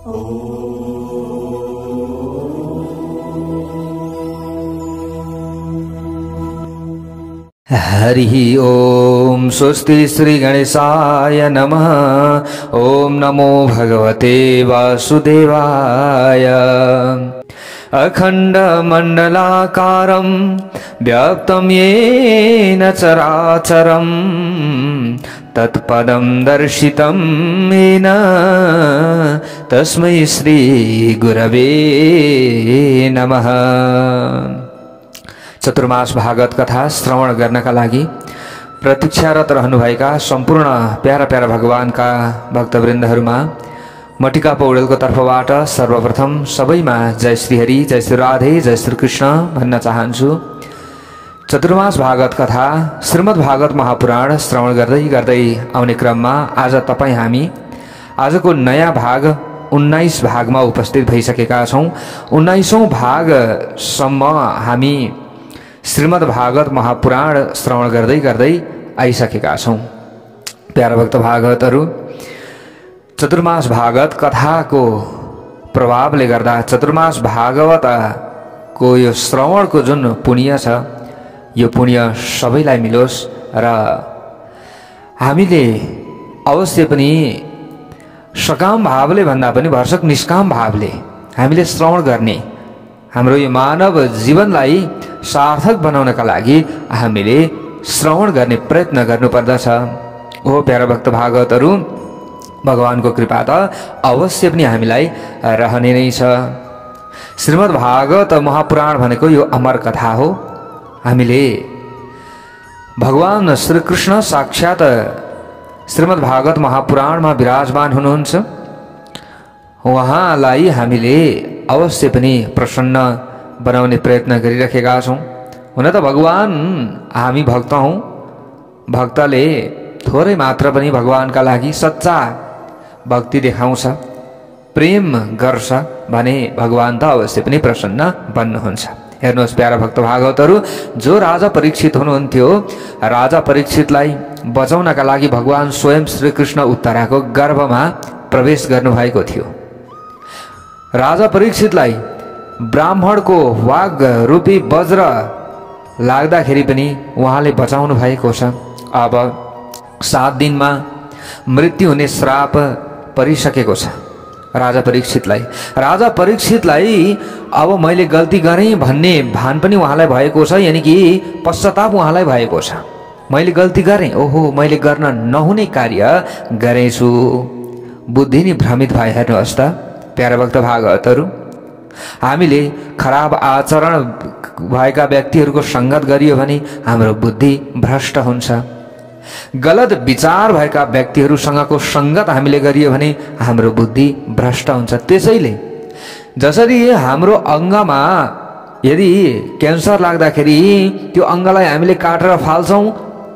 हरि ओम। स्वस्ति श्री गणेशाय नमः। ओम नमो भगवते वासुदेवाय। अखंड मंडलाकारं व्याप्तं येन चराचरं तत्पदं दर्शितं येन तस्मै श्री गुरवे नमः। चतुर्मास भागवत कथा श्रवण गर्नका लागि प्रतीक्षारत रहनुभएका सम्पूर्ण प्यारा प्यारा भगवानका भक्तवृन्दहरूमा म टिका पौडेलको तर्फबाट सर्वप्रथम सबैमा जय श्री हरि, जय श्री राधे, जय श्री कृष्ण भन्न चाहन्छु। चतुर्मास भागवत कथा श्रीमद् भागवत महापुराण श्रवण गर्दै गर्दै आउने क्रममा आज हामी आजको नयाँ भाग 19 भागमा उपस्थित भइसकेका छौं। 19औं भागसम्म हामी श्रीमद् भागवत महापुराण श्रवण गर्दै गर्दै आइसकेका छौं। प्यारा भक्त भागवतहरू, चतुर्मास भागवत कथाको प्रभावले गर्दा चतुर्मास भागवतको यो श्रवणको जुन पुण्य छ, यो पुण्य सबैलाई मिलोस् र हामीले अवश्य पनि सकाम भावले भन्दा पनि भरसक निष्काम भावले हामीले श्रवण गर्ने, हाम्रो यो मानव जीवनलाई सार्थक बनाउनका लागि हामीले श्रवण गर्ने प्रयत्न गर्नुपर्दछ। ओ प्यारा भक्त भागवतहरू, भगवानको कृपा त अवश्य पनि हामीलाई रहने नै छ। श्रीमद् भागवत महापुराण भनेको यो अमर कथा हो। हामीले भगवान श्री कृष्ण साक्षात श्रीमद् भागवत महापुराणमा विराजमान हुनुहुन्छ। उहाँलाई हामीले अवश्य पनि प्रसन्न बनाउने प्रयत्न गरिरहेका छौं। हुन त भगवान हामी भक्त हौं, भक्तले थोरै मात्र पनि भगवानका लागि सच्चा भक्ति देखाउँछ, प्रेम गर्छ भने भगवान त अवश्य पनि प्रसन्न बन्नुहुन्छ। हेर्नुहोस् प्यारा भक्त भागवतहरू, जो राजा परीक्षित हुनुहुन्थ्यो, राजा परीक्षितलाई बचाउनका लागि भगवान स्वयं श्री कृष्ण उत्तराको गर्भमा प्रवेश गर्नुभएको थियो। राजा परीक्षितलाई ब्राह्मणको वाग रूपी वज्र लाग्दाखेरि पनि उहाँले बचाउनु भएको छ। अब 7 दिनमा मृत्यु हुने श्राप परिसकेको छ राजा परीक्षितलाई। राजा परीक्षितलाई अब मैले गल्ती गरेँ भन्ने भान पनि उहाँलाई भएको छ, यानी कि पश्चाताप उहाँलाई भएको छ। मैले गल्ती गरेँ, ओहो मैले गर्न नहुने कार्य गरेछु, बुद्धि नै भ्रमित भए। हेर्नुहोस् त प्यारा भक्त भागवतहरू, हामीले खराब आचरण भएका व्यक्तिहरूको संगत गरियो भने हाम्रो बुद्धि भ्रष्ट हुन्छ। गलत विचार भएका व्यक्तिहरूसँगको संगत हामीले गरियो भने हाम्रो बुद्धि भ्रष्ट हुन्छ। त्यसैले जसरी हाम्रो अङ्गमा यदि क्यान्सर लाग्दाखेरि त्यो अङ्गलाई हामीले काटेर फाल्छौं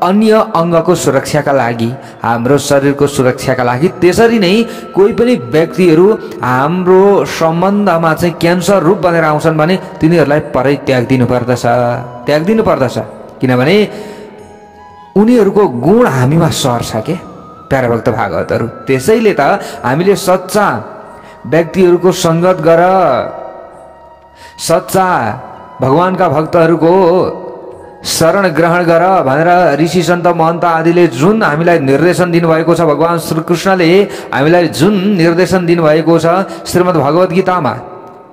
अन्य अङ्गको सुरक्षाका लागि, हाम्रो शरीरको सुरक्षाका लागि, त्यसरी नै कोही पनि व्यक्तिहरू हाम्रो सम्बन्धमा चाहिँ क्यान्सर रूप बनेर आउँछन् भने तिनीहरूलाई परित्याग दिनु पर्दछ, किनभने उनीहरूको गुण हामीमा सर्छ के प्यारा भक्त भागवतहरू। त्यसैले त हामीले सच्चा व्यक्तिहरूको संगत गर, सच्चा भगवानका भक्तहरूको शरण ग्रहण गर भनेर ऋषि सन्त महन्त आदिले जुन हामीलाई निर्देशन दिनुभएको छ, भगवान श्री कृष्णले हामीलाई जुन निर्देशन दिनुभएको छ श्रीमद् भगवत गीतामा,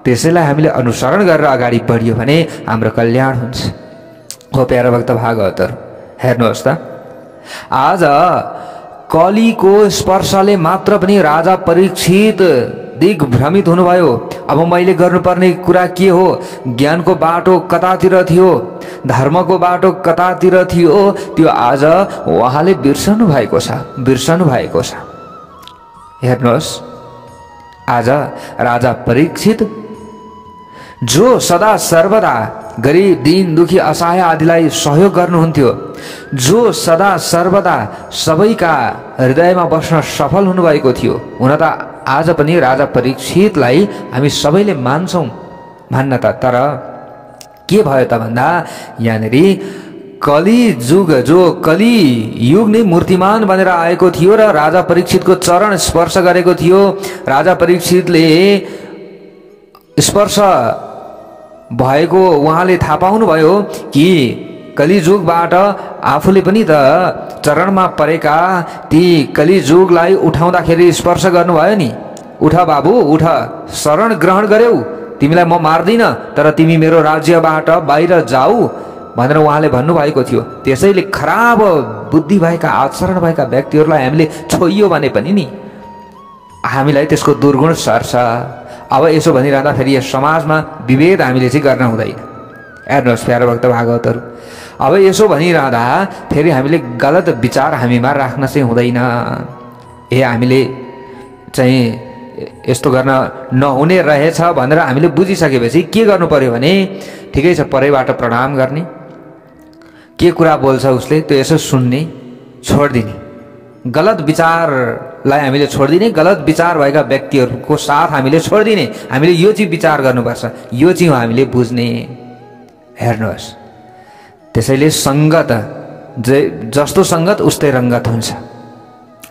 त्यसैलाई हामीले अनुसरण गरेर अगाडि बढियो भने हाम्रो कल्याण हुन्छ। हो प्यारा भक्त भागवतहरू, हेर्नुहोस् त आज कलीको स्पर्शले मात्र पनि राजा परीक्षित दिग्भ्रमित हुनुभयो। अब मैले गर्नुपर्ने कुरा के हो, ज्ञानको बाटो कतातिर थियो, धर्मको बाटो कतातिर थियो, त्यो आज उहाँले बिर्सनु भएको छ। हेर्नुहोस् आज राजा परीक्षित जो सदा सर्वदा गरीब दीन दुखी असहाय आदिलाई सहयोग गर्नुहुन्थ्यो, जो सदा सर्वदा सबैका हृदयमा बस्न सफल हुनुभएको थियो, हुन त आज पनि राजा परीक्षितलाई हामी सबैले मान्छौं भन्न त, तर के भयो त भन्दा यहाँनेरि कली युग जो कली युग नै मूर्तिमान बनेर आएको थियो र राजा परीक्षितको चरण स्पर्श गरेको थियो। राजा परीक्षितले स्पर्श भएको उहाँले थाहा पाउनुभयो कि कलिजुगबाट आफूले पनि त चरणमा परेका ती कलिजुगलाई उठाउँदाखेरि स्पर्श गर्नुभयो नि। उठ बाबु उठ, शरण ग्रहण गर्यौ, तिमीलाई म मार्दिन, तर तिमी मेरो राज्यबाट बाहिर जाऊ भनेर उहाँले भन्नुभएको थियो। त्यसैले खराब बुद्धि भएका आचरण भएका व्यक्तिहरूलाई हामीले छोइयो भने पनि नि हामीलाई त्यसको दुर्गुण सर्छ। अब यसो भनिरहँदा फेरि यस समाजमा विभेद हामीले चाहिँ गर्न हुँदैन। हेर्नुहोस् प्यारो भक्त भागवतहरू, अब यसो भनिरहँदा फेरि हामीले गलत विचार हामीमा राख्न चाहिँ हुँदैन। हामीले चाहिँ यस्तो गर्न नहुने रहेछ भनेर हामीले बुझिसकेपछि के गर्नु पर्यो भने ठिकै छ, परैबाट प्रणाम गर्ने, के कुरा बोल्छ उसले त्यो यसो सुन्ने, छोडिदिने, गलत विचारलाई हामीले छोडिदिने, गलत विचार भएका व्यक्तिहरूको साथ हामीले छोडिदिने। हामीले यो चाहिँ विचार गर्नुपर्छ, यो चाहिँ हामीले बुझ्ने। हेर्नुहोस्, त्यसैले सङ्गत जस्तो सङ्गत उस्तै रङ्गत हुन्छ।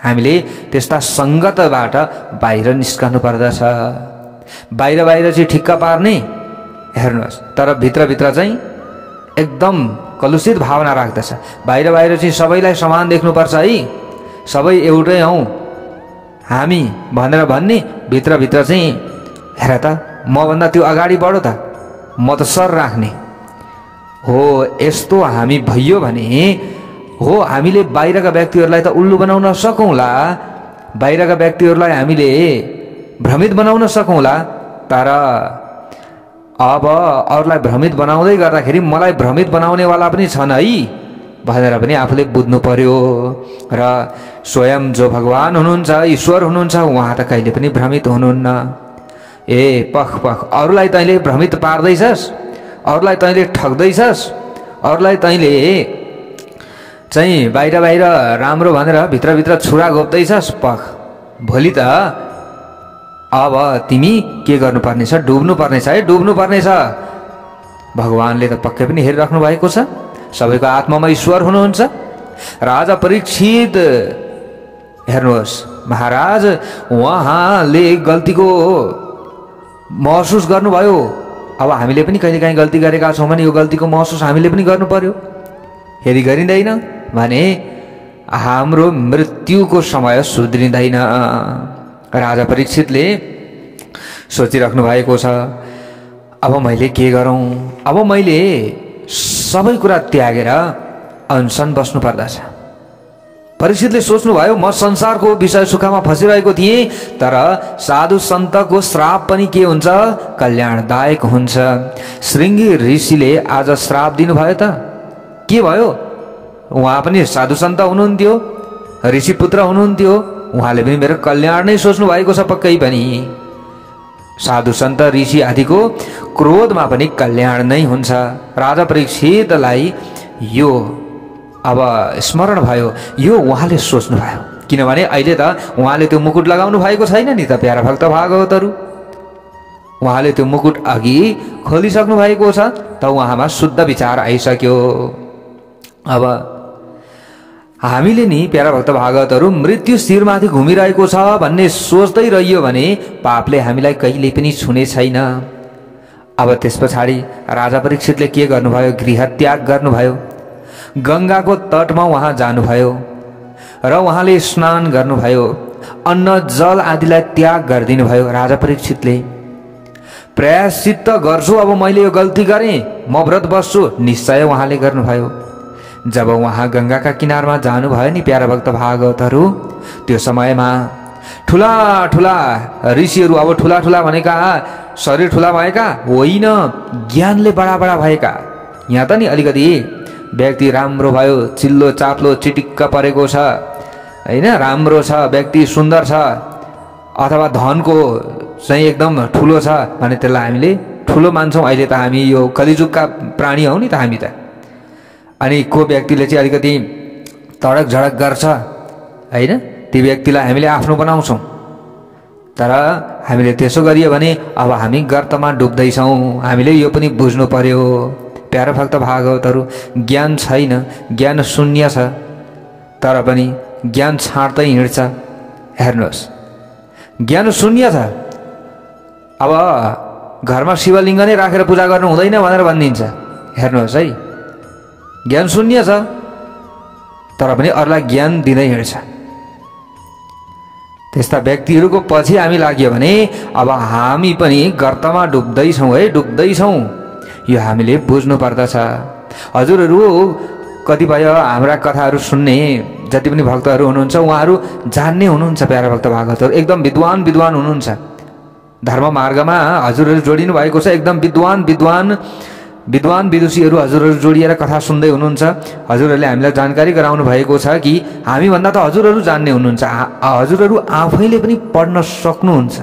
हामीले त्यस्ता सङ्गतबाट बाहिर निस्कनु पर्दछ। बाहिर बाहिर चाहिँ ठिक्क पार्ने, हेर्नुहोस्, तर भित्रभित्र चाहिँ एकदम कलुषित भावना राख्दछ। बाहिर बाहिर चाहिँ सबैलाई समान देख्नुपर्छ है, सबै एउटै हौ हामी भनेर भन्ने, भित्रभित्र चाहिँ हेर त मभन्दा त्यो अगाडि बढो त, म त सर राख्ने हो। यस्तो हामी भइयो भने हो हामीले बाहिरका व्यक्तिहरूलाई त उल्लु बनाउन सकौँला, बाहिरका व्यक्तिहरूलाई हामीले भ्रमित बनाउन सकौँला, तर अब अरूलाई भ्रमित बनाउँदै गर्दाखेरि मलाई भ्रमित बनाउनेवाला पनि छन् है भनेर पनि आफूले बुझ्नु पर्यो। र स्वयं जो भगवान हुनुहुन्छ, ईश्वर हुनुहुन्छ, उहाँ त कहिले पनि भ्रमित हुनुहुन्न। पख पख, अरूलाई तैँले भ्रमित पार्दैछस्, अरूलाई तैँले ठग्दैछस्, अरूलाई तैँले चाहिँ बाहिर बाहिर राम्रो भनेर भित्रभित्र छुरा घोप्दैछस्, पख भोलि त अब तिमी के गर्नुपर्नेछ, डुब्नु पर्नेछ है, डुब्नु पर्नेछ। भगवानले त पक्कै पनि हेरिराख्नु भएको छ, सबैको आत्मामा ईश्वर हुनुहुन्छ। राजा परीक्षित हेर्नुहोस् महाराज, उहाँले गल्तीको महसुस गर्नुभयो। अब हामीले पनि कहिलेकाहीँ गल्ती गरेका छौँ भने यो गल्तीको महसुस हामीले पनि गर्नु पर्यो। यदि गरिँदैन भने हाम्रो मृत्युको समय सुध्रिँदैन। राजा परीक्षितले सोचिराख्नु भएको छ, अब मैले के गरौँ, अब मैले सबै कुरा त्यागेर अनसन बस्नु पर्दछ। परीक्षितले सोच्नुभयो, म संसारको विषय सुखमा फसिरहेको थिएँ, तर साधु सन्तको श्राप पनि के हुन्छ, कल्याणदायक हुन्छ। श्रृंगी ऋषिले आज श्राप दिनुभयो त के भयो? उहाँ पनि साधु सन्त हुनुहुन्थ्यो, ऋषि पुत्र हुनुहुन्थ्यो, उहाँले पनि मेरो कल्याण नै सोच्नु भएको छ। पक्कै पनि साधु सन्त ऋषि आदिको क्रोधमा पनि कल्याण नै हुन्छ। राजा परीक्षितलाई यो अब स्मरण भयो, यो उहाँले सोच्नु भयो, किनभने अहिले त उहाँले त्यो मुकुट लगाउनु भएको छैन नि त प्यारा भक्त भागवतहरू। उहाँले त्यो मुकुट अघि खोलिसक्नु भएको छ, त उहाँमा शुद्ध विचार आइसक्यो। अब हामीले नि प्यारा भक्त भागवतहरू मृत्यु शिरमाथि घुमिरहेको छ भन्ने सोच्दै रहियो भने पापले हामीलाई कहिले पनि छुने छैन। अब त्यस पछाडि राजा परीक्षितले के गर्नुभयो, गृह त्याग गर्नुभयो, गङ्गाको तटमा उहाँ जानुभयो र उहाँले स्नान गर्नुभयो, अन्न जल आदिलाई त्याग गरिदिनु भयो। राजा परीक्षितले प्रायश्चित्त गर्छु, अब मैले यो गल्ती गरेँ, म व्रत बस्छु, निश्चय उहाँले गर्नुभयो। जब उहाँ गङ्गाका किनारमा जानुभयो नि प्यारा भक्त भागवतहरू, त्यो समयमा ठुला ठुला ऋषिहरू, अब ठुला ठुला भनेका शरीर ठुला भएका होइन, ज्ञानले बडा बडा भएका। यहाँ त नि अलिकति व्यक्ति राम्रो भयो, चिल्लो चाप्लो चिटिक्क परेको छ होइन, राम्रो छ, व्यक्ति सुन्दर छ, अथवा धनको चाहिँ एकदम ठुलो छ भने त्यसलाई हामीले ठुलो मान्छौँ। अहिले त हामी यो कलिजुगका प्राणी हौ नि त हामी त। अनि को व्यक्तिले चाहिँ अलिकति तडक झडक गर्छ होइन, ती व्यक्तिलाई हामीले आफ्नो बनाउँछौँ। तर हामीले त्यसो गरियो भने अब हामी गर्तमा डुब्दैछौँ। हामीले यो पनि बुझ्नु पर्यो प्यारा भक्त भागवतहरू ज्ञान छैन, ज्ञान शून्य छ, तर पनि ज्ञान छाड्दै हिँड्छ। हेर्नुहोस्, ज्ञान शून्य छ। अब घरमा शिवलिङ्ग नै राखेर पूजा गर्नु हुँदैन भनेर भनिदिन्छ। हेर्नुहोस् है, ज्ञान शून्य छ तर पनि अरूलाई ज्ञान दिँदै हिँड्छ। त्यस्ता व्यक्तिहरूको पछि हामी लाग्यो भने अब हामी पनि गर्तमा डुब्दैछौँ है, डुब्दैछौँ। यो हामीले बुझ्नु पर्दछ। हजुरहरू कतिपय हाम्रा कथाहरू सुन्ने जति पनि भक्तहरू हुनुहुन्छ उहाँहरू जान्ने हुनुहुन्छ। प्यारा भक्त भागवतहरू एकदम विद्वान हुनुहुन्छ। धर्म मार्गमा हजुरहरू जोडिनु भएको छ। एकदम विद्वान विदुषीहरू हजुरहरू जोडिएर कथा सुन्दै हुनुहुन्छ। हजुरहरूले हामीलाई जानकारी गराउनु भएको छ कि हामीभन्दा त हजुरहरू जान्ने हुनुहुन्छ। हजुरहरू आफैले पनि पढ्न सक्नुहुन्छ।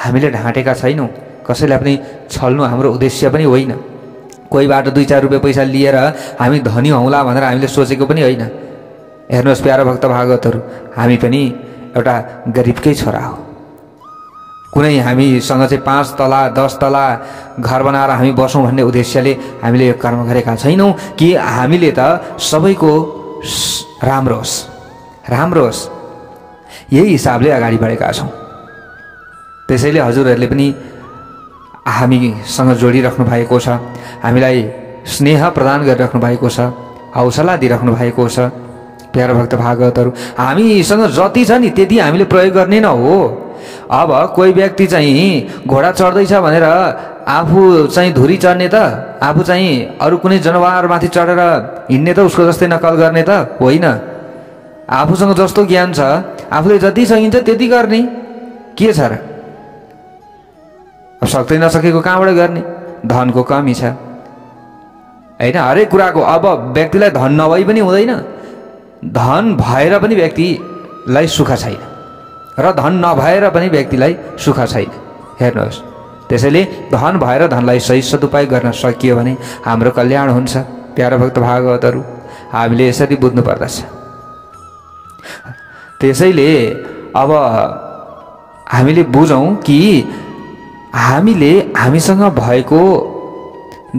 हामीले ढाँटेका छैनौँ। कसैलाई पनि छल्नु हाम्रो उद्देश्य पनि होइन। कोहीबाट 2-4 रुपियाँ पैसा लिएर हामी धनी हौला भनेर हामीले सोचेको पनि होइन। हेर्नुहोस् प्यारा भक्त भागवतहरू, हामी पनि एउटा गरिबकै छोरा हो। कुनै हामीसँग चाहिँ 5 तला 10 तला घर बनाएर हामी बसौँ भन्ने उद्देश्यले हामीले यो कर्म गरेका छैनौँ कि हामीले त सबैको राम्रो होस् यही हिसाबले अगाडि बढेका छौँ। त्यसैले हजुरहरूले पनि हामीसँग जोडिराख्नु भएको छ, हामीलाई स्नेह प्रदान गरिराख्नु भएको छ, हौसला दिइराख्नु भएको छ। प्यारा भक्त भागवतहरू, हामीसँग जति छ नि त्यति हामीले प्रयोग गर्ने न हो। अब कोही व्यक्ति चाहिँ घोडा चढ्दैछ भनेर आफू चाहिँ धुरी चढ्ने त, आफू चाहिँ अरू कुनै जनावरमाथि चढेर हिँड्ने त, उसको जस्तै नकल गर्ने त होइन। आफूसँग जस्तो ज्ञान छ, आफूले जति सकिन्छ त्यति गर्ने के छ र। अब सक्दै नसकेको कहाँबाट गर्ने? धनको कमी छ होइन, हरेक कुराको। अब व्यक्तिलाई धन नभई पनि हुँदैन, धन भएर पनि व्यक्तिलाई सुख छैन र धन नभएर पनि व्यक्तिलाई सुख छैन। हेर्नुहोस्, त्यसैले धन भएर धनलाई सही सदुपयोग गर्न सकियो भने हाम्रो कल्याण हुन्छ। प्यारा भक्त भागवतहरू, हामीले यसरी बुझ्नु पर्दछ। त्यसैले अब हामीले बुझौँ कि हामीसँग भएको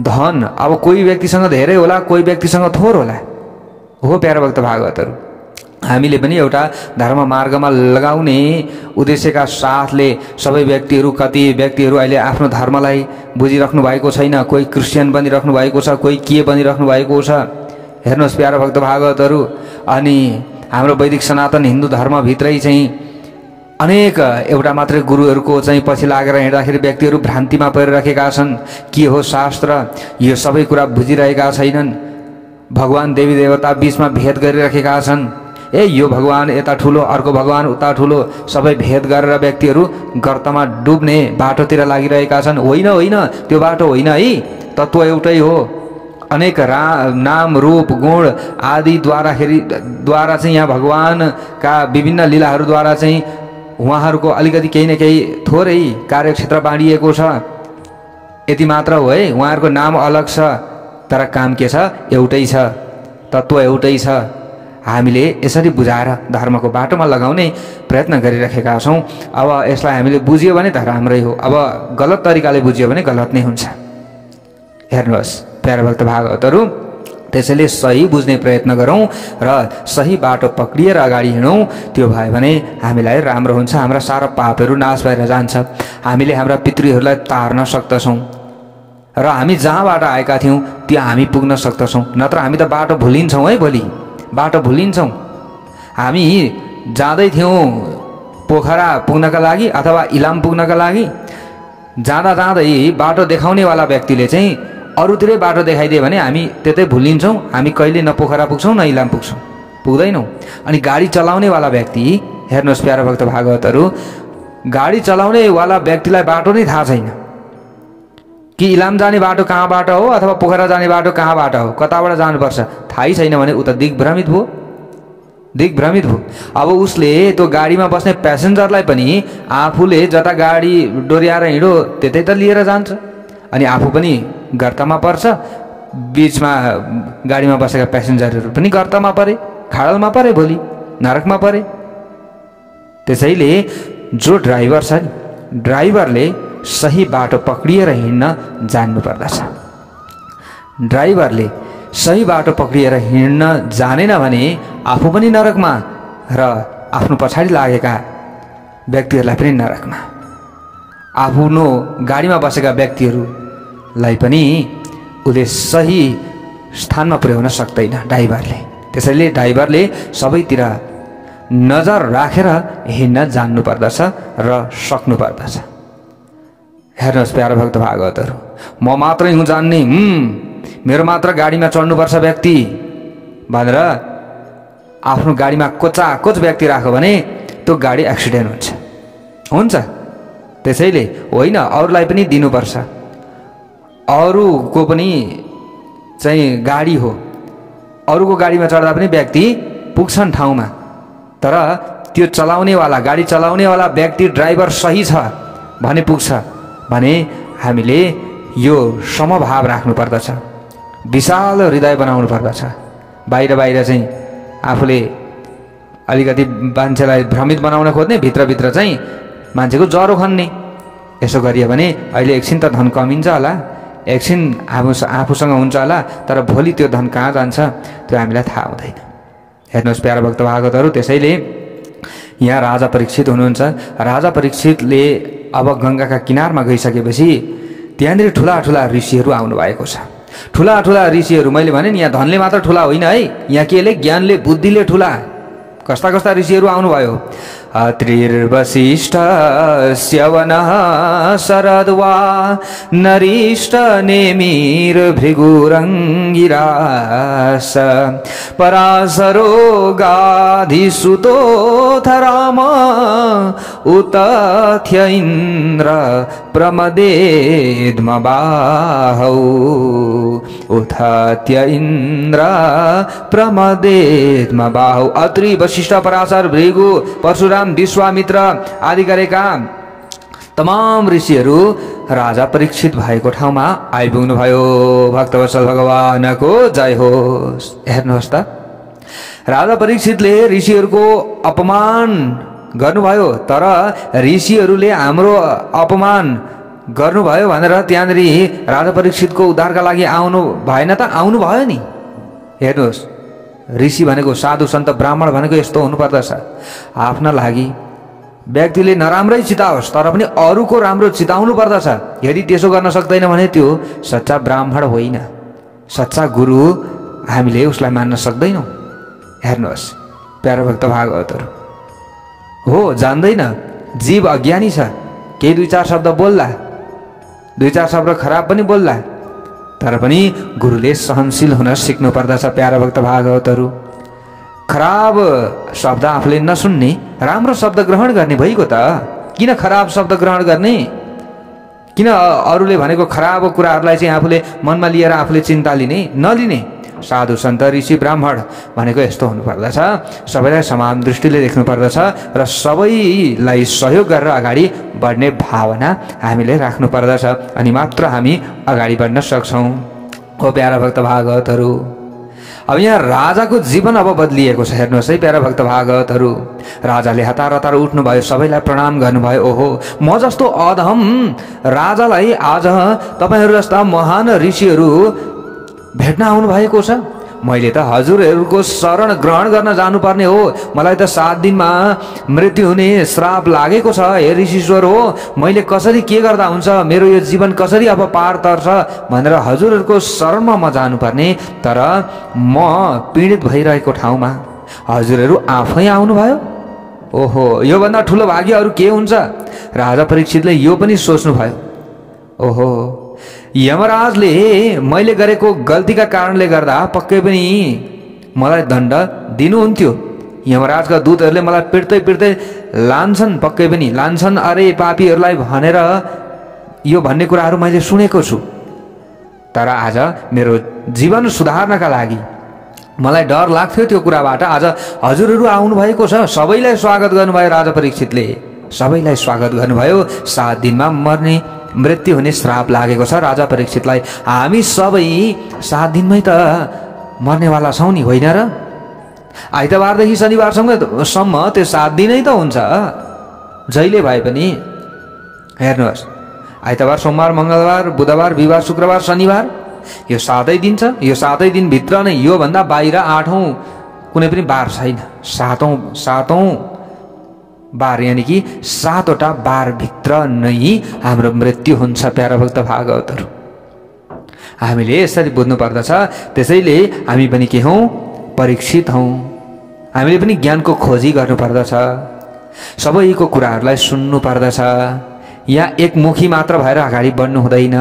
धन अब कोही व्यक्तिसँग धेरै होला, कोही व्यक्तिसँग थोर होला हो। प्यारा भक्त भागवतहरू, हामीले पनि एउटा धर्म मार्गमा लगाउने उद्देश्यका साथले कति व्यक्तिहरू अहिले आफ्नो धर्मलाई बुझिराख्नु भएको छैन। कोही क्रिस्चियन बनिराख्नु भएको छ, कोही के बनिराख्नु भएको छ। हेर्नुहोस् प्यारा भक्त भागवतहरू, अनि हाम्रो वैदिक सनातन हिन्दू धर्मभित्रै चाहिँ अनेक एउटा मात्रै गुरुहरूको चाहिँ पछि लागेर हिँड्दाखेरि व्यक्तिहरू भ्रान्तिमा परिरहेका छन्। के हो शास्त्र, यो सबै कुरा बुझिरहेका छैनन्। भगवान देवी देवता बीचमा भेद गरिरहेका छन्। यो भगवान यता ठुलो, अर्को भगवान उता ठुलो, सबै भेद गरेर व्यक्तिहरू गर्तमा डुब्ने बाटोतिर लागिरहेका छन्। होइन, त्यो बाटो होइन है, तत्त्व एउटै हो। अनेक नाम रूप गुण आदिद्वारा चाहिँ यहाँ भगवानका विभिन्न लीलाहरूद्वारा चाहिँ उहाँहरूको अलिकति केही न केही थोरै कार्यक्षेत्र बाँडिएको छ। यति मात्र हो है। उहाँहरूको नाम अलग छ तर काम के छ? एउटै छ, तत्त्व एउटै छ। हामीले यसरी बुझाएर धर्मको बाटोमा लगाउने प्रयत्न गरिरहेका छौँ। अब यसलाई हामीले बुझ्यो भने त राम्रै हो, अब गलत तरिकाले बुझ्यो भने गलत नै हुन्छ। हेर्नुहोस् प्यारा भक्त भागवतहरू, त्यसैले सही बुझ्ने प्रयत्न गरौँ र सही बाटो पक्रिएर अगाडि हिँडौँ। त्यो भयो भने हामीलाई राम्रो हुन्छ। हाम्रा सारा पापहरू नाश भएर जान्छ। हामीले हाम्रा पितृहरूलाई तार्न सक्दछौँ र हामी जहाँबाट आएका थियौँ त्यहाँ हामी पुग्न सक्दछौँ। नत्र हामी त बाटो भुलिन्छौँ है। भोलि बाटो भुलिन्छौँ। हामी जाँदै थियौँ पोखरा पुग्नका लागि अथवा इलाम पुग्नका लागि, जाँदै बाटो देखाउनेवाला व्यक्तिले चाहिँ अरूतिरै बाटो देखाइदियो भने हामी त्यतै भुलिन्छौँ। हामी कहिले न पोखरा पुग्छौँ न इलाम पुग्दैनौँ। अनि गाडी चलाउनेवाला व्यक्ति, हेर्नुहोस् प्यारा भक्त भागवतहरू, गाडी चलाउनेवाला व्यक्तिलाई बाटो नै थाहा छैन कि इलाम जाने बाटो कहाँबाट हो अथवा पोखरा जाने बाटो कहाँबाट हो, कताबाट जानुपर्छ थाहै छैन भने ऊ त दिग्भ्रमित भयो। अब उसले त्यो गाडीमा बस्ने प्यासेन्जरलाई पनि आफूले जता गाडी डोर्याएर हिँड्यो त्यतै त लिएर जान्छ। अनि आफू पनि गर्तमा पर्छ। बीचमा गाडीमा बसेका प्यासेन्जरहरू पनि गर्तमा परे, खाडलमा परे, भोलि नरकमा परे। त्यसैले जो ड्राइभर छ नि, ड्राइभरले सही बाटो पक्रिएर हिँड्न जान्नु पर्दछ। ड्राइभरले सही बाटो पक्रिएर हिँड्न जानेन भने आफू पनि नरकमा र आफ्नो पछाडि लागेका व्यक्तिहरूलाई पनि नरकमा। आफ्नो गाडीमा बसेका व्यक्तिहरूलाई पनि उसले सही स्थानमा पुर्याउन सक्दैन ड्राइभरले। त्यसैले ड्राइभरले सबैतिर नजर राखेर हिँड्न जान्नुपर्दछ र सक्नुपर्दछ। हेर्नुहोस् प्यारो भक्त भागवतहरू, म मात्रै हुँ जान्ने, मेरो मात्र गाडीमा चढ्नुपर्छ व्यक्ति भनेर आफ्नो गाडीमा कोचाकोच व्यक्ति राख्यो भने त्यो गाडी एक्सिडेन्ट हुन्छ। त्यसैले होइन, अरूलाई पनि दिनुपर्छ। अरूको पनि चाहिँ गाडी हो, अरूको गाडीमा चढ्दा पनि व्यक्ति पुग्छन् ठाउँमा, तर त्यो चलाउनेवाला, गाडी चलाउनेवाला व्यक्ति, ड्राइभर सही छ भने पुग्छ भने हामीले यो समभाव राख्नुपर्दछ, विशाल हृदय बनाउनु पर्दछ। बाहिर बाहिर चाहिँ आफूले अलिकति मान्छेलाई भ्रमित बनाउन खोज्ने, भित्रभित्र चाहिँ मान्छेको जरो खन्ने। यसो गरियो भने अहिले एकछिन त धन कमिन्छ होला, एकछिन आफूसँग हुन्छ होला, तर भोलि त्यो धन कहाँ जान्छ त्यो हामीलाई थाहा हुँदैन। हेर्नुहोस् प्यारो भक्त भागवतहरू, त्यसैले यहाँ राजा परीक्षित हुनुहुन्छ। राजा परीक्षितले अब गङ्गाका किनारमा गइसकेपछि त्यहाँनिर ठुला ठुला ऋषिहरू आउनुभएको छ। ठुला ठुला ऋषिहरू, मैले भने नि यहाँ धनले मात्र ठुला होइन है, यहाँ केले ज्ञानले बुद्धिले ठुला। कस्ता कस्ता ऋषिहरू आउनुभयो? त्रिर्वशिष्ठ स्यवनः शरद्वा नरिष्ठ नेमिर भृगुरङ्गिरास पराशरो गाधिसुतोऽथ राम उतथ्य इन्द्र प्रमदेद्मबाहौ उतथ्य इन्द्र प्रमदेद्मबाहौ। अत्रि, वशिष्ठ, पराशर, भृगु, परशुराम, विश्वामित्र आदि गरेका तमाम ऋषिहरू राजा परीक्षित भएको ठाउँमा आइपुग्नु भयो। भक्तवत्सल भगवानको जय होस्। हेर्नुहोस् त, राजा परीक्षितले ऋषिहरूको अपमान गर्नुभयो, तर ऋषिहरूले हाम्रो अपमान गर्नुभयो भनेर त्यहाँनिर राजा परीक्षितको उद्धारका लागि आउनु भएन त? आउनु भयो नि। हेर्नुहोस्, ऋषि भनेको, साधु सन्त ब्राह्मण भनेको यस्तो हुनुपर्दछ। आफ्ना लागि व्यक्तिले नराम्रै चिताओस् तर पनि अरूको राम्रो चिताउनु पर्दछ। यदि त्यसो गर्न सक्दैन भने त्यो सच्चा ब्राह्मण होइन, सच्चा गुरु हामीले उसलाई मान्न सक्दैनौँ। हेर्नुहोस् प्यारो भक्त भागवतहरू, हो जान्दैन, जीव अज्ञानी छ, केही दुई चार शब्द बोल्ला, दुई चार शब्द खराब पनि बोल्ला, तर पनि गुरुले सहनशील हुन सिक्नु पर्दछ। प्यारो भक्त भागवतहरू, खराब शब्द आफूले नसुन्ने, राम्रो शब्द ग्रहण गर्ने भइगयो त। किन खराब शब्द ग्रहण गर्ने? किन अरूले भनेको खराब कुराहरूलाई चाहिँ आफूले मनमा लिएर आफूले चिन्ता लिने, नलिने? साधु सन्त ऋषि ब्राह्मण भनेको यस्तो हुनुपर्दछ। सबैलाई समान दृष्टिले देख्नु पर्दछ र सबैलाई सहयोग गरेर अगाडि बढ्ने भावना हामीले राख्नु पर्दछ, अनि मात्र हामी अगाडि बढ्न सक्छौँ। हो प्यारा भक्त भागवतहरू, अब यहाँ राजाको जीवन अब बदलिएको छ। हेर्नुहोस् है प्यारा भक्त भागवतहरू, राजाले हतार हतार उठ्नुभयो, सबैलाई प्रणाम गर्नुभयो। ओहो, म जस्तो अधम राजालाई आज तपाईँहरू जस्ता महान ऋषिहरू भेट्न आउनु भएको छ। मैले त हजुरहरूको शरण ग्रहण गर्न जानुपर्ने हो, मलाई त 7 दिनमा मृत्यु हुने श्राप लागेको छ। हे ऋषिश्वर हो, मैले कसरी के गर्दा हुन्छ, मेरो यो जीवन कसरी अब पार तर्छ भनेर हजुरहरूको शरणमा म जानुपर्ने, तर म पीडित भइरहेको ठाउँमा हजुरहरू आफै आउनुभयो। ओहो, योभन्दा ठुलो भाग्य अरू के हुन्छ? राजा परीक्षितले यो पनि सोच्नुभयो। ओहो, यमराजले मैले गरेको गल्तीका कारणले गर्दा पक्कै पनि मलाई दण्ड दिनुहुन्थ्यो। यमराजका दूतहरूले मलाई पिट्दै पिट्दै लान्छन्, पक्कै पनि लान्छन्, अरे पापीहरूलाई भनेर यो भन्ने कुराहरू मैले सुनेको छु। तर आज मेरो जीवन सुधार्नका लागि मलाई डर लाग्थ्यो त्यो कुराबाट। आज हजुरहरू आउनुभएको छ, सबैलाई स्वागत गर्नुभयो राजा परीक्षितले, सबैलाई स्वागत गर्नुभयो। 7 दिनमा मर्ने मृत्यु हुने श्राप लागेको छ राजा परीक्षितलाई। हामी सबै 7 दिनमै त मर्नेवाला छौँ नि, होइन र? आइतबारदेखि शनिबारसम्म त्यो 7 दिनै त हुन्छ, जहिले भए पनि। हेर्नुहोस्, आइतबार, सोमबार, मङ्गलबार, बुधबार, बिहिबार, शुक्रबार, शनिबार, यो 7 दिन्छ, यो 7 दिनभित्र नै यो भन्दा बाहिर 8औं कुनै पनि बार छैन। 7औं बार यानी कि 7वटा बार भित्र नै हाम्रो मृत्यु हुन्छ। प्यारा भक्त भागवतहरू, हामीले यसरी बुझ्नु पर्दछ। त्यसैले हामी पनि के हौं? परीक्षित हौं। हामीले पनि ज्ञानको खोजी गर्नु पर्दछ, सबैको कुराहरूलाई सुन्नु पर्दछ। यहाँ एकमुखी मात्र भएर अगाडि बढ्नु हुँदैन।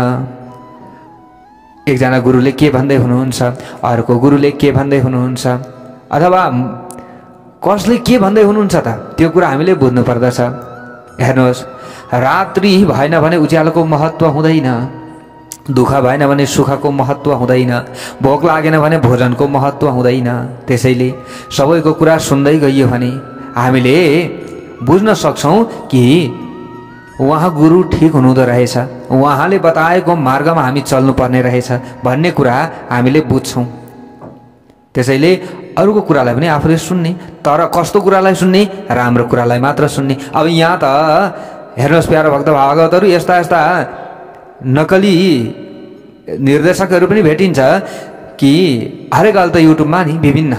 एकजना गुरुले के भन्दै हुनुहुन्छ, अर्को गुरुले के भन्दै हुनुहुन्छ, अथवा कसले के भन्दै हुनुहुन्छ त त्यो कुरा हामीले बुझ्नु पर्दछ। हेर्नुहोस्, रात्रि भएन भने उज्यालोको महत्त्व हुँदैन, दुःख भएन भने सुखको महत्त्व हुँदैन, भोक लागेन भने भोजनको महत्त्व हुँदैन। त्यसैले सबैको कुरा सुन्दै गइयो भने हामीले बुझ्न सक्छौं कि उहाँ गुरु ठिक हुनुहुँदो रहेछ, उहाँले बताएको मार्गमा हामी चल्नुपर्ने रहेछ भन्ने कुरा हामीले बुझ्छौं। त्यसैले अरूको कुरालाई पनि आफूले सुन्ने, तर कस्तो कुरालाई सुन्ने? राम्रो कुरालाई मात्र सुन्ने। अब यहाँ त हेर्नुहोस् प्यारो भक्त भागवतहरू, यस्ता यस्ता नकली निर्देशकहरू पनि भेटिन्छ कि हरेक गल्त युट्युबमा नि विभिन्न।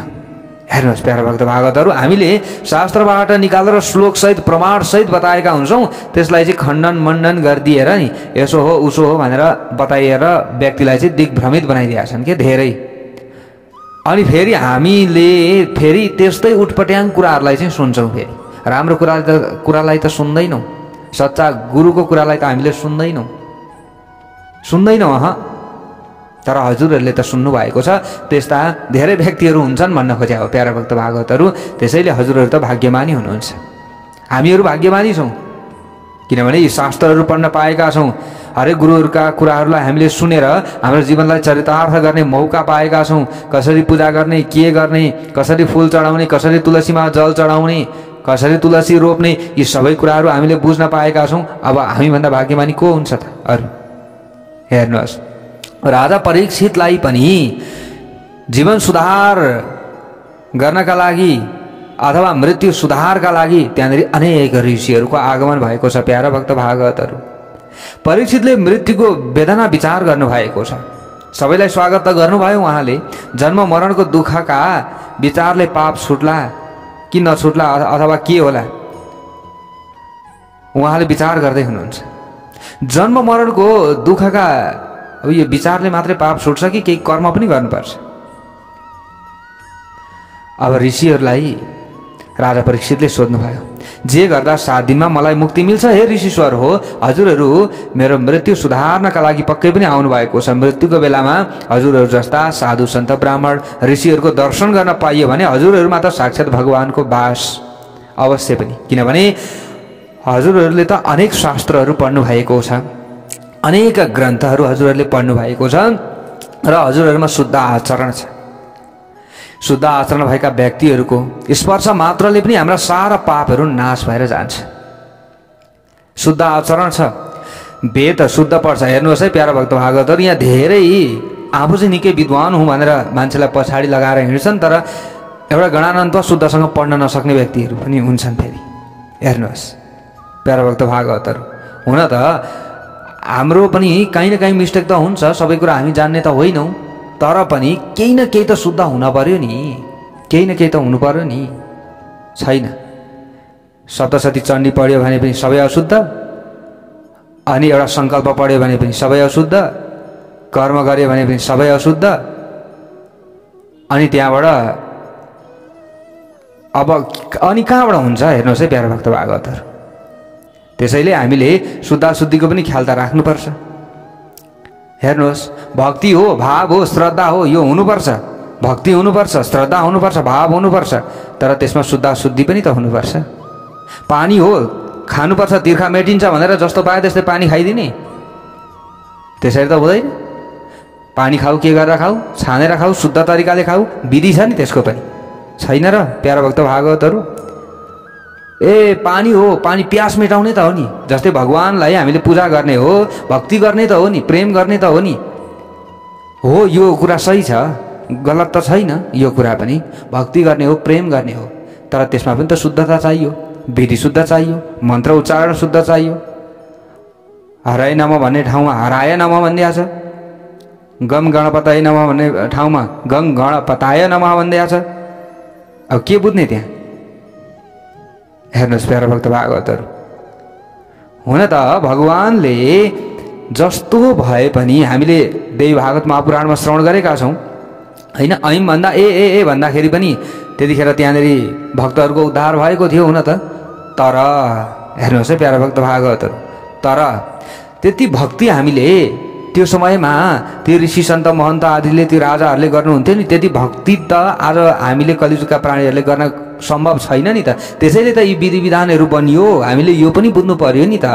हेर्नुहोस् प्यारो भक्त भागवतहरू, हामीले शास्त्रबाट निकालेर श्लोकसहित प्रमाणसहित बताएका हुन्छौँ, त्यसलाई चाहिँ खण्डन मण्डन गरिदिएर नि यसो हो उसो हो भनेर बताइएर व्यक्तिलाई चाहिँ दिग्भ्रमित बनाइदिएका छन् के धेरै। अनि फेरि हामीले फेरि त्यस्तै उटपट्याङ कुराहरूलाई चाहिँ सुन्छौँ। फेरि राम्रो कुरालाई त सुन्दैनौँ, सच्चा गुरुको कुरालाई त हामीले सुन्दैनौँ। तर हजुरहरूले त सुन्नु भएको छ। त्यस्ता धेरै व्यक्तिहरू हुन्छन् भन्न खोजे हो प्यारा भक्त भागवतहरू। त्यसैले हजुरहरू त भाग्यमानी हुनुहुन्छ, हामीहरू भाग्यमानी छौँ, किनभने यी शास्त्रहरू पढ्न पाएका छौँ। हरेक गुरुहरूका कुराहरूलाई हामीले सुनेर हाम्रो जीवनलाई चरितार्थ गर्ने मौका पाएका छौँ। कसरी पूजा गर्ने, के गर्ने, कसरी फुल चढाउने, कसरी तुलसीमा जल चढाउने, कसरी तुलसी रोप्ने, यी सबै कुराहरू हामीले बुझ्न पाएका छौँ। अब हामीभन्दा भाग्यमानी को हुन्छ त अरू? हेर्नुहोस्, राजा परीक्षितलाई पनि जीवन सुधार गर्नका लागि अथवा मृत्यु सुधारका लागि त्यहाँनिर अनेक ऋषिहरूको आगमन भएको छ। प्यारा भक्त भागवतहरू, परीक्षितले मृत्युको वेदना विचार गर्नुभएको छ। सबैलाई स्वागत त गर्नुभयो उहाँले। जन्म मरणको दुःखका विचारले पाप छुट्ला कि नछुट्ला अथवा के होला उहाँले विचार गर्दै हुनुहुन्छ। जन्म मरणको दुःखका अब यो विचारले मात्रै पाप छुट्छ कि केही कर्म पनि गर्नुपर्छ? अब ऋषिहरूलाई राजा परीक्षितले सोध्नुभयो, जे गर्दा 7 दिनमा मलाई मुक्ति मिल्छ हे ऋषिश्वर हो, हजुरहरू मेरो मृत्यु सुधार्नका लागि पक्कै पनि आउनु भएको छ। मृत्युको बेलामा हजुरहरू जस्ता साधु सन्त ब्राह्मण ऋषिहरूको दर्शन गर्न पाइयो भने हजुरहरूमा त साक्षात् भगवानको वास अवश्य पनि। किनभने हजुरहरूले त अनेक शास्त्रहरू पढ्नु भएको छ, अनेक ग्रन्थहरू हजुरहरूले पढ्नु भएको छ र हजुरहरूमा शुद्ध आचरण छ। शुद्ध आचरण भएका व्यक्तिहरूको स्पर्श मात्रले पनि हाम्रा सारा पापहरू नाश भएर जान्छ। शुद्ध आचरण छ, वेद शुद्ध पर्छ। हेर्नुहोस् है प्यारा भक्त भागवतहरू, यहाँ धेरै आफू चाहिँ निकै विद्वान हुँ भनेर मान्छेलाई पछाडि लगाएर हिँड्छन्, तर एउटा गणानन्त शुद्धसँग पढ्न नसक्ने व्यक्तिहरू पनि हुन्छन्। फेरि हेर्नुहोस् प्यारा भक्त भागवतहरू, हुन त हाम्रो पनि कहीँ न कहीँ मिस्टेक त हुन्छ, सबै कुरा हामी जान्ने त होइनौँ, तर पनि केही न केही त शुद्ध हुन पर्यो नि, केही न केही त हुनु पर्यो नि। छैन, सप्तशती चण्डी पढ्यो भने पनि सबै अशुद्ध, अनि एउटा सङ्कल्प पढ्यो भने पनि सबै अशुद्ध, कर्म गर्यो भने पनि सबै अशुद्ध। अनि त्यहाँबाट अब अनि कहाँबाट हुन्छ? हेर्नुहोस् है प्यारा भक्त भागवतहरू, त्यसैले हामीले शुद्धाशुद्धिको पनि ख्याल त राख्नुपर्छ। हेर्नुहोस्, भक्ति हो, भाव हो, श्रद्धा हो, यो हुनुपर्छ। भक्ति हुनुपर्छ, श्रद्धा हुनुपर्छ, भाव हुनुपर्छ, तर त्यसमा शुद्धाशुद्धि पनि त हुनुपर्छ। पानी हो, खानुपर्छ, तिर्खा मेटिन्छ भनेर जस्तो पाए त्यस्तै पानी खाइदिने, त्यसरी त हुँदैन। पानी खाऊ, के गरेर खाऊ? छानेर खाऊ, शुद्ध तरिकाले खाऊ, विधि छ नि त्यसको पनि, छैन र प्यारा भक्त भागवतहरू? पानी हो, पानी प्यास मेटाउने त हो नि। जस्तै भगवानलाई हामीले पूजा गर्ने हो, भक्ति गर्ने त हो नि, प्रेम गर्ने त हो नि। हो, यो कुरा सही छ, गलत त छैन यो कुरा पनि। भक्ति गर्ने हो, प्रेम गर्ने हो, तर त्यसमा पनि त शुद्धता चाहियो, विधि शुद्ध चाहियो, मन्त्र उच्चारण शुद्ध चाहियो। हराय नम भन्ने ठाउँमा हराय नम भनिदिएको छ, गम गणपताय नमः भन्ने ठाउँमा गम गणपताय नमः भन्दै छ। अब के बुझ्ने त्यहाँ? हेर्नुहोस् प्यारा भक्त भागवतहरू, हुन त भगवानले जस्तो भए पनि हामीले देवी भागवत महापुराणमा श्रवण गरेका छौँ होइन। ऐम भन्दा ए भन्दाखेरि पनि त्यतिखेर त्यहाँनिर भक्तहरूको उद्धार भएको थियो हुन त। तर हेर्नुहोस् है प्यारा भक्त भागवतहरू, तर त्यति भक्ति हामीले त्यो समयमा त्यो ऋषि सन्त महन्त आदिले त्यो राजाहरूले गर्नुहुन्थ्यो नि, त्यति भक्ति त आज हामीले कलिजुगका प्राणीहरूले गर्न सम्भव छैन नि त। त्यसैले त यी विधि विधानहरू बनियो, हामीले यो पनि बुझ्नु पर्यो नि त।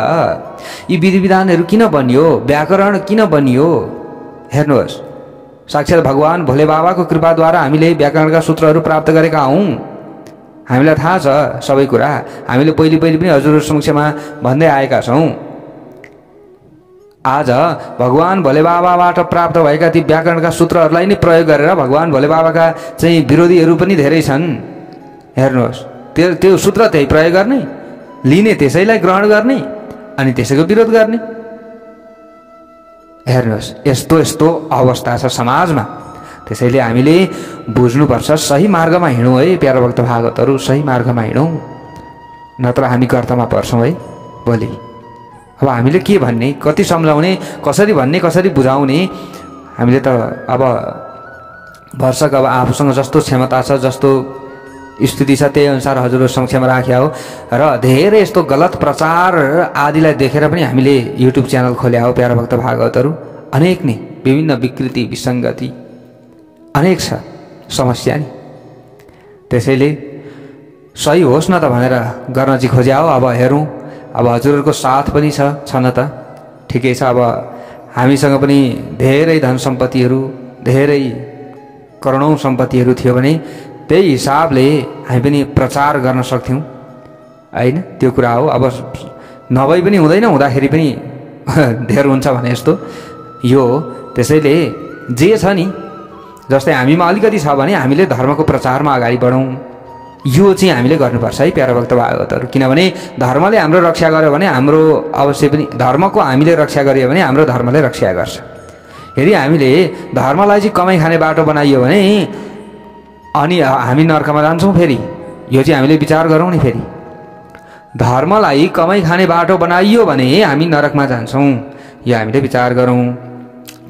यी विधि विधानहरू किन बनियो, व्याकरण किन बनियो? हेर्नुहोस्, साक्षात् भगवान भोले बाबाको कृपाद्वारा हामीले व्याकरणका सूत्रहरू प्राप्त गरेका हौँ। हामीलाई थाहा छ सबै कुरा, हामीले पहिले पनि हजुरहरू समक्षमा भन्दै आएका छौँ। आज भगवान भोले बाबाबाट प्राप्त भएका ती व्याकरणका सूत्रहरूलाई नै प्रयोग गरेर भगवान भोले बाबाका चाहिँ विरोधीहरू पनि धेरै छन्। हेर्नुहोस्, त्यो सूत्र त्यही प्रयोग गर्ने, लिने त्यसैलाई ग्रहण गर्ने अनि त्यसैको विरोध गर्ने। हेर्नुहोस्, यस्तो यस्तो अवस्था छ समाजमा। त्यसैले हामीले बुझ्नुपर्छ, सही मार्गमा हिँडौँ है प्यारा भक्त भागवतहरू, सही मार्गमा हिँडौँ, नत्र हामी गर्तमा पर्छौँ है भोलि। अब हामीले के भन्ने, कति सम्झाउने, कसरी भन्ने, कसरी बुझाउने? हामीले त अब भर्सक अब आफूसँग जस्तो क्षमता छ, जस्तो स्थिति छ, त्यही अनुसार हजुरहरू समक्षमा राख्या हो। र धेरै यस्तो गलत प्रचार आदिलाई देखेर पनि हामीले युट्युब च्यानल खोल्या हो प्यारा भक्त भागवतहरू। अनेक नै विभिन्न विकृति विसङ्गति अनेक छ समस्या नि। त्यसैले सही होस् न त भनेर गर्न चाहिँ खोज्या हो। अब हेरौँ, अब हजुरहरूको साथ पनि छन त ठिकै छ। अब हामीसँग पनि धेरै धन सम्पत्तिहरू, धेरै करोडौँ सम्पत्तिहरू थियो भने त्यही हिसाबले हामी पनि प्रचार गर्न सक्थ्यौँ होइन। त्यो कुरा हो। अब नभई पनि हुँदैन, हुँदाखेरि पनि धेर हुन्छ भने जस्तो यो हो। त्यसैले जे छ नि, जस्तै हामीमा अलिकति छ भने हामीले धर्मको प्रचारमा अगाडि बढौँ, यो चाहिँ हामीले गर्नुपर्छ है प्यारा भक्त भागवतहरू। किनभने धर्मले हाम्रो रक्षा गर्यो भने हाम्रो अवश्य पनि, धर्मको हामीले रक्षा गरियो भने हाम्रो धर्मले रक्षा गर्छ। यदि हामीले धर्मलाई चाहिँ कमाइ खाने बाटो बनाइयो भने अनि हामी नर्कमा जान्छौँ। फेरि यो चाहिँ हामीले विचार गरौँ नि। फेरि धर्मलाई कमाइ खाने बाटो बनाइयो भने हामी नरकमा जान्छौँ, यो हामीले विचार गरौँ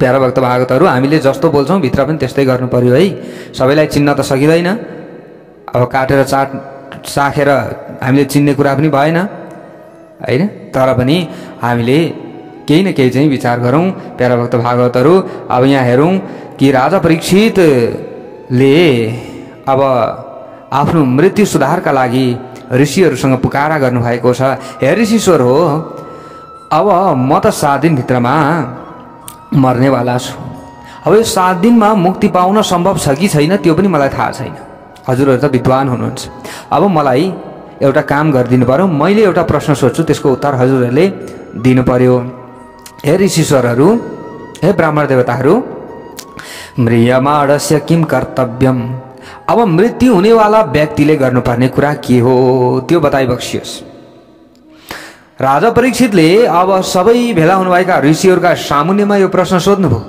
प्यारा भक्त भागवतहरू। हामीले जस्तो बोल्छौँ भित्र पनि त्यस्तै गर्नु पर्यो है। सबैलाई चिन्न त सकिँदैन, अब काटेर चाखेर हामीले चिन्ने कुरा पनि भएन होइन। तर पनि हामीले केही न केही चाहिँ विचार गरौँ प्यारा भक्त भागवतहरू। अब यहाँ हेरौँ कि राजा परीक्षितले अब आफ्नो मृत्यु सुधारका लागि ऋषिहरूसँग पुकारा गर्नुभएको छ। हे ऋषिश्वर हो, अब म त 7 दिनभित्रमा मर्नेवाला छु। अब यो 7 दिनमा मुक्ति पाउन सम्भव छ कि छैन त्यो पनि मलाई थाहा छैन। हजुरहरू त विद्वान हुनुहुन्छ। अब मलाई एउटा काम गरिदिनु पर्यो। मैले एउटा प्रश्न सोध्छु, त्यसको उत्तर हजुरहरूले दिनु पर्यो। हे ऋषिश्वरहरू, हे ब्राह्मण देवताहरू, म्रियमाणस्य किम कर्तव्यम? अब मृत्यु हुनेवाला व्यक्तिले गर्नुपर्ने कुरा के हो त्यो बताइबक्सियोस्। राजा परीक्षितले अब सबै भेला हुनुभएका ऋषिहरूका सामुन्यमा यो प्रश्न सोध्नुभयो।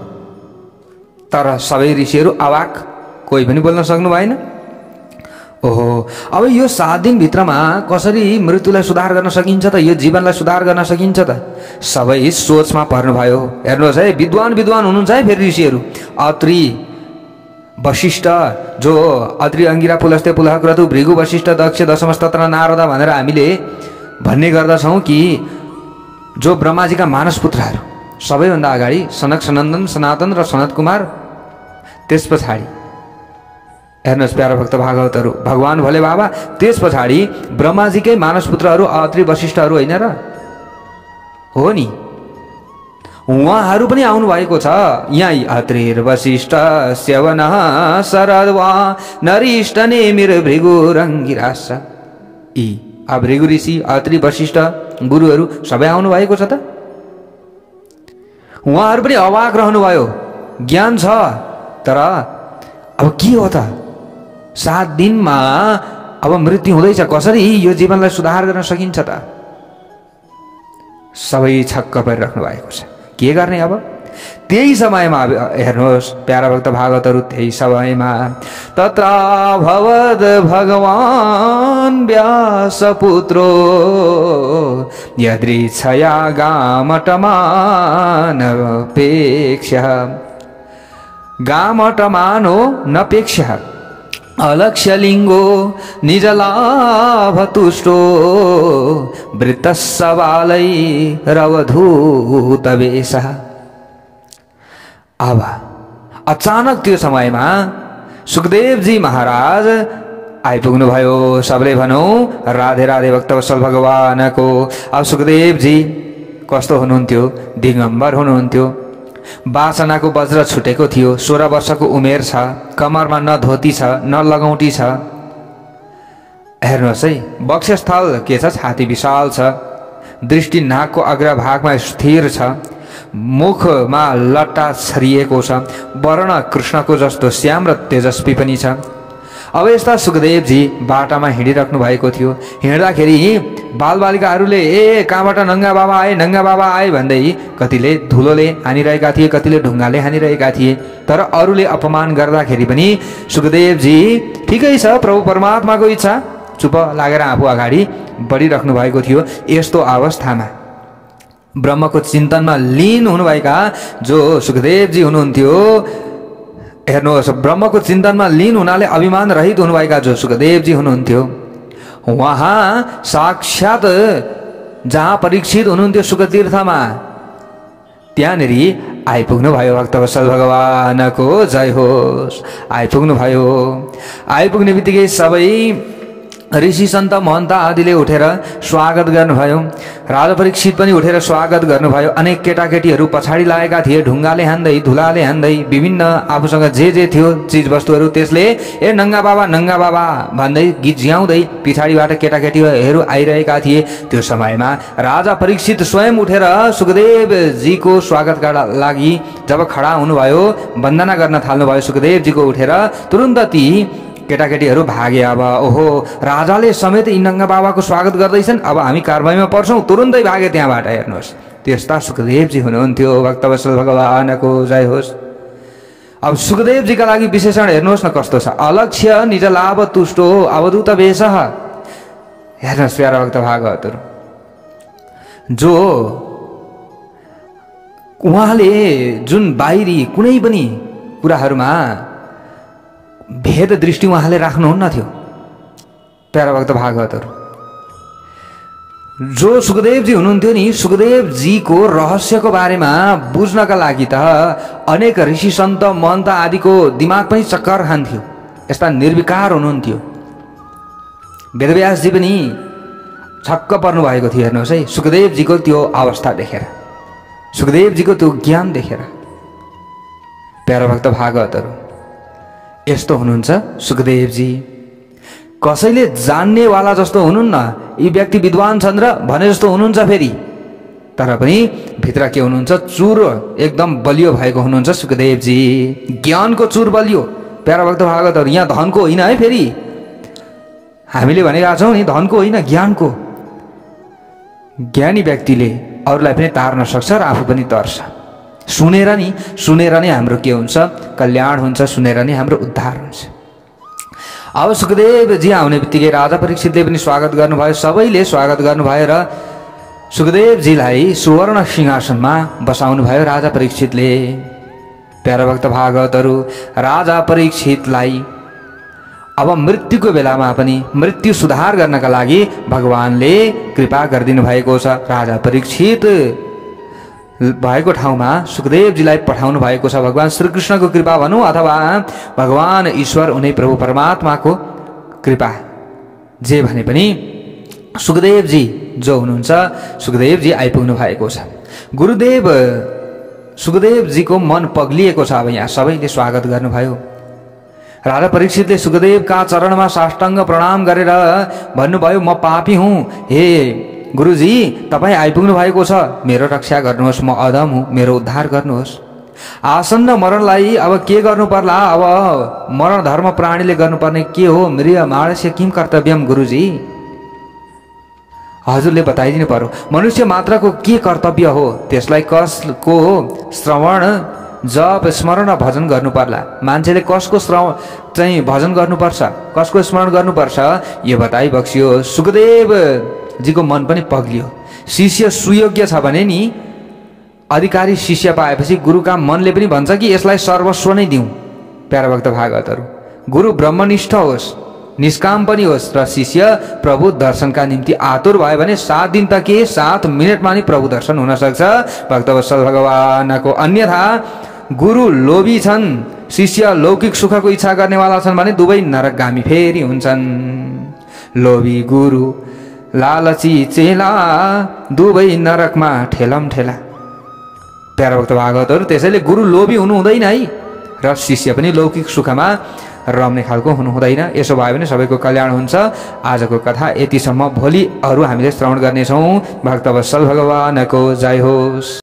तर सबै ऋषिहरू अवाक, कोही पनि बोल्न सक्नु भएन। ओहो, अब यो 7 दिनभित्रमा कसरी मृत्युलाई सुधार गर्न सकिन्छ त, यो जीवनलाई सुधार गर्न सकिन्छ त? सबै सोचमा पर्नुभयो। हेर्नुहोस् है, विद्वान हुनुहुन्छ है फेरि ऋषिहरू। अत्रि वशिष्ठ, जो अत्रि अंगिरा पुलस्ते पुलह क्रतु भृगु वशिष्ठ दक्ष दशमस्तत्र नारदा भनेर हामीले भन्ने गर्दछौँ कि जो ब्रह्माजीका मानस पुत्रहरू, सबैभन्दा अगाडि सनक सनन्दन सनातन र सनत कुमार, त्यस पछाडि हेर्नुहोस् प्यारा भक्त भागवतहरू भगवान भोले बाबा, त्यस पछाडि ब्रह्माजीकै मानस पुत्रहरू अत्रि वशिष्ठहरू होइन र? हो नि, उहाँहरू पनि आउनु भएको छ। यही अत्रिर वशिष्ठ स्यवन शरद्वा नरिष्ट नेमिर भृगु रङ्गिरास। यी अब भृगु ऋषि, अत्रि वशिष्ठ गुरुहरू सबै आउनु भएको छ त। उहाँहरू पनि अवाक रहनुभयो। ज्ञान छ, तर अब के हो त? 7 दिनमा अब मृत्यु हुँदैछ, कसरी यो जीवनलाई सुधार गर्न सकिन्छ त? सबै छक्क परिराख्नु भएको छ। के गर्ने अब? त्यही समयमा हेर्नुहोस् प्यारा भक्त भागवतहरू, त्यही समयमा तत्र भवद भगवान व्यासपुत्रो यदृच्छया गामटमानपेक्षः गामटमानो नपेक्षः अलक्ष्यलिङ्गो निजलाभतुष्टो वृत्तसबालैरवधूतवेशः। अब अचानक त्यो समयमा सुखदेवजी महाराज आइपुग्नुभयो। सबले भनौँ राधे राधे भक्तवत्सल भगवानको। अब सुखदेवजी कस्तो हुनुहुन्थ्यो? दिगम्बर हुनुहुन्थ्यो। वासनाको वज्र छुटेको थियो। 16 वर्षको उमेर छ। कमरमा न धोती छ न लगौटी छ। हेर्नुहोस् है, वक्षस्थल के छ? छाती विशाल छ। दृष्टि नाकको अग्रभागमा स्थिर छ। मुखमा लट्टा छरिएको छ। वर्ण कृष्णको जस्तो श्याम र तेजस्वी पनि छ। अब यस्ता सुखदेवजी बाटामा हिँडिराख्नु भएको थियो। हिँड्दाखेरि बालबालिकाहरूले कहाँबाट नङ्गा बाबा आए, नङ्गा बाबा आए भन्दै कतिले धुलोले हानिरहेका थिए, कतिले ढुङ्गाले हानिरहेका थिए। तर अरूले अपमान गर्दाखेरि पनि सुखदेवजी ठिकै छ, प्रभु परमात्माको इच्छा, चुप लागेर आफू अगाडि बढिराख्नु भएको थियो। यस्तो अवस्थामा ब्रह्मको चिन्तनमा लीन हुनुभएका जो सुखदेवजी हुनुहुन्थ्यो, हेर्नुहोस्, ब्रह्मको चिन्तनमा लीन हुनाले अभिमान रहित हुनुभएका जो सुखदेवजी हुनुहुन्थ्यो, उहाँ साक्षात जहाँ परीक्षित हुनुहुन्थ्यो सुखतीर्थमा, त्यहाँनिर आइपुग्नु भयो। भक्तवत्सल भगवानको जय होस्। आइपुग्नु भयो। आइपुग्ने बित्तिकै सबै ऋषि सन्त महन्त आदिले उठेर स्वागत गर्नुभयो। राजा परीक्षित पनि उठेर स्वागत गर्नुभयो। अनेक केटाकेटीहरू पछाडि लागेका थिए, ढुङ्गाले हान्दै, धुलाले हान्दै, विभिन्न आफूसँग जे जे थियो चिजवस्तुहरू त्यसले नङ्गा बाबा भन्दै गीत झ्याउँदै पछाडिबाट केटाकेटीहरू आइरहेका थिए। त्यो समयमा राजा परीक्षित स्वयं उठेर सुखदेवजीको स्वागतका लागि जब खडा हुनुभयो, वन्दना गर्न थाल्नुभयो सुखदेवजीको उठेर, तुरुन्त ती केटाकेटीहरू भागे। अब ओहो, राजाले समेत यी नङ्गा बाबाको स्वागत गर्दैछन्, अब हामी कारबाहीमा पर्छौँ। तुरुन्तै भागे त्यहाँबाट। हेर्नुहोस्, त्यस्ता सुखदेवजी हुनुहुन्थ्यो। भक्तवत्सल भगवानको जय होस्। अब सुखदेवजीका लागि विशेषण हेर्नुहोस् न कस्तो छ। अलक्ष्य निज लाभ तुष्टो अवधूत वेशः। हेर्नुहोस् प्यारा भक्त भागवतहरू, जो उहाँले जुन बाहिरी कुनै पनि कुराहरूमा भेद दृष्टि उहाँले राख्नुहुन्न थियो। प्यारा भक्त भागवतहरू, जो सुखदेवजी हुनुहुन्थ्यो नि, सुखदेवजीको रहस्यको बारेमा बुझ्नका लागि त अनेक ऋषि सन्त महन्त आदिको दिमाग पनि चक्कर खान्थ्यो। यस्ता निर्विकार हुनुहुन्थ्यो। वेदव्यासजी पनि छक्क पर्नु भएको थियो। हेर्नुहोस् है, सुखदेवजीको त्यो अवस्था देखेर, सुखदेवजीको त्यो ज्ञान देखेर। प्यारा भक्त भागवतहरू, यस्तो हुनुहुन्छ सुखदेवजी। कसैले जान्नेवाला जस्तो हुनुहुन्न, यी व्यक्ति विद्वान छन् र भने जस्तो हुनुहुन्छ फेरि, तर पनि भित्र के हुनुहुन्छ? चुर एकदम बलियो भएको हुनुहुन्छ सुखदेवजी। ज्ञानको चुर बलियो। प्यारा भक्त भागवतहरू, यहाँ धनको होइन है, फेरि हामीले भनेका छौँ नि, धनको होइन, ज्ञानको। ज्ञानी व्यक्तिले अरूलाई पनि तार्न सक्छ र आफू पनि तर्छ। सुनेर नै हाम्रो के हुन्छ? कल्याण हुन्छ। सुनेर नै हाम्रो उद्धार हुन्छ। अब सुखदेवजी आउने बित्तिकै राजा परीक्षितले पनि स्वागत गर्नुभयो। सबैले स्वागत गर्नुभयो र सुखदेवजीलाई सुवर्ण सिंहासनमा बसाउनु भयो राजा परीक्षितले। प्यारा भक्त भागवतहरू, राजा परीक्षितलाई अब मृत्युको बेलामा पनि मृत्यु सुधार गर्नका लागि भगवानले कृपा गरिदिनु भएको छ। राजा परीक्षित भएको ठाउँमा सुखदेवजीलाई पठाउनु भएको छ। भगवान श्रीकृष्णको कृपा भनौँ अथवा भगवान ईश्वर उनी प्रभु परमात्माको कृपा, जे भने पनि सुखदेवजी जो हुनुहुन्छ, सुखदेवजी आइपुग्नु भएको छ। गुरुदेव सुखदेवजीको मन पग्लिएको छ। अब यहाँ सबैले स्वागत गर्नुभयो। राजा परीक्षितले सुखदेवका चरणमा साष्टाङ्ग प्रणाम गरेर भन्नुभयो, म पापी हुँ, हे गुरुजी तपाईँ आइपुग्नु भएको छ, मेरो रक्षा गर्नुहोस्, म अधम हुँ, मेरो उद्धार गर्नुहोस्। आसन्न मरणलाई अब के गर्नु पर्ला? अब मरण धर्म प्राणीले गर्नुपर्ने के हो? मृय माणस्य किम कर्तव्यम गुरुजी। हजुरले बताइदिनु पर्यो। मनुष्य मात्रको के कर्तव्य हो, त्यसलाई कसको श्रवण जप स्मरण र भजन गर्नु पर्ला। मान्छेले कसको श्रवण चाहिँ भजन गर्नुपर्छ, कसको स्मरण गर्नुपर्छ, यो बताइ बक्सियो। सुखदेव जीको मन पनि पग्लियो। शिष्य सुयोग्य छ भने नि अधिकारी शिष्य पाएपछि गुरुका मनले पनि भन्छ कि यसलाई सर्वस्व नै दिउँ। प्यारा भक्त भागवतहरू, गुरु ब्रह्मनिष्ठ होस्, निष्काम पनि होस् र शिष्य प्रभु दर्शनका निम्ति आतुर भयो भने 7 दिन त के 7 मिनटमा नै प्रभु दर्शन हुन सक्छ भक्तवत्सल भगवानको। अन्यथा गुरु लोभी छन्, शिष्य लौकिक सुखको इच्छा गर्नेवाला छन् भने दुवै नरकगामी फेरि हुन्छन्। लोभी गुरु लालची चेला दुवै नरकमा ठेलम ठेला। प्यारा भक्त भागवतहरू, त्यसैले गुरु लोभी हुनु हुँदैन है र शिष्य पनि लौकिक सुखमा रम्ने खालको हुनु हुँदैन। यसो भयो भने सबैको कल्याण हुन्छ। आजको कथा यतिसम्म। भोलि अरू हामीले श्रवण गर्नेछौँ। भक्तवत्सल भगवानको जय होस्।